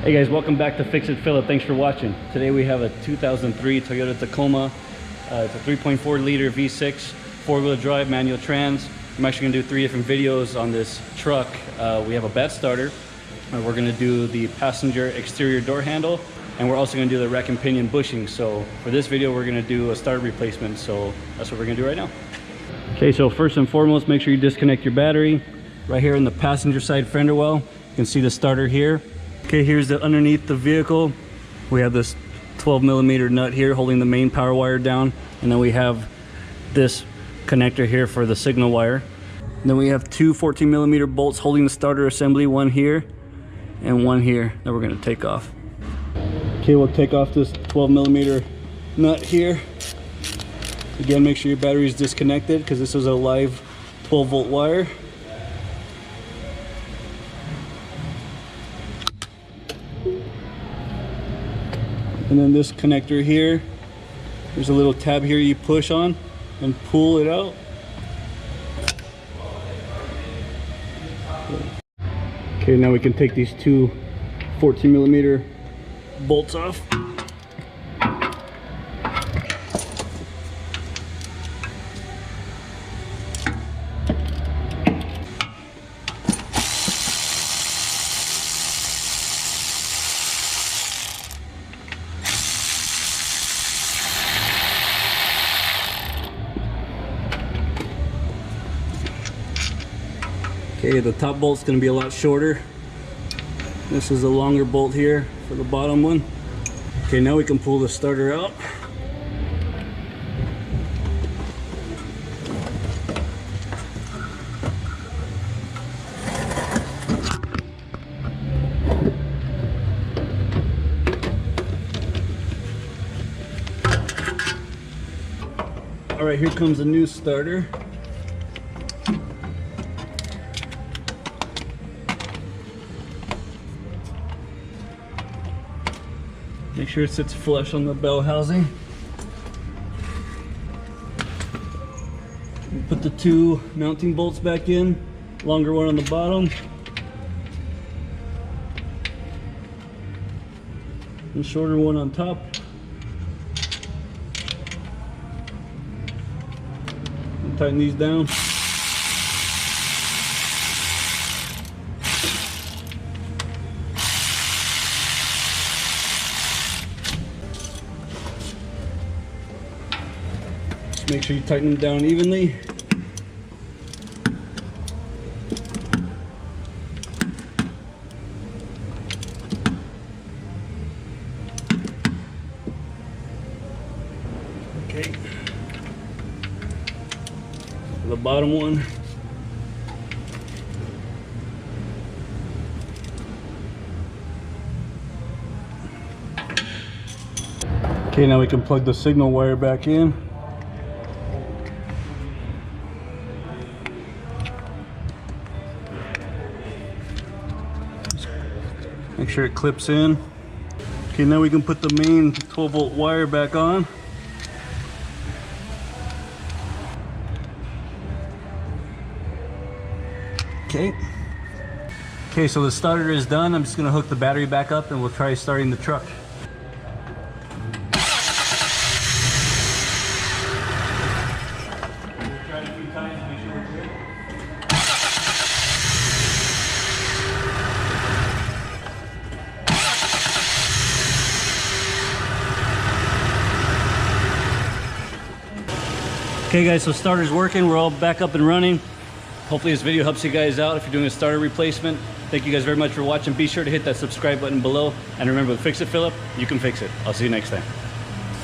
Hey guys, welcome back to Fix It Phillip. Thanks for watching. Today we have a 2003 Toyota Tacoma. It's a 3.4 liter V6, four-wheel drive, manual trans. I'm actually gonna do 3 different videos on this truck. We have a bed starter. We're gonna do the passenger exterior door handle, and we're also gonna do the rack and pinion bushing. So for this video, we're gonna do a starter replacement. So that's what we're gonna do right now. Okay, so first and foremost, make sure you disconnect your battery. Right here in the passenger side fender well, you can see the starter here. Okay, here's the underneath the vehicle. We have this 12mm nut here holding the main power wire down, and then we have this connector here for the signal wire. And then we have 2 14mm bolts holding the starter assembly, one here and one here that we're going to take off. Okay, we'll take off this 12mm nut here. Again, make sure your battery is disconnected because this is a live 12-volt wire. And then this connector here, there's a little tab here you push on and pull it out. Okay, now we can take these 2 14mm bolts off. Okay, the top bolt's going to be a lot shorter. This is a longer bolt here for the bottom one. Okay, now we can pull the starter out. All right, here comes a new starter. Make sure it sits flush on the bell housing. Put the 2 mounting bolts back in, longer one on the bottom. And shorter one on top. And tighten these down. Make sure you tighten them down evenly. Okay. The bottom one. Okay, now we can plug the signal wire back in. Make sure it clips in. Okay, now we can put the main 12-volt wire back on. Okay. Okay, so the starter is done. I'm just gonna hook the battery back up and we'll try starting the truck. Try it a few times, make sure we're good. Okay guys, so starter's working. We're all back up and running. Hopefully this video helps you guys out if you're doing a starter replacement. Thank you guys very much for watching. Be sure to hit that subscribe button below. And remember, with Fix It Phillip, you can fix it. I'll see you next time.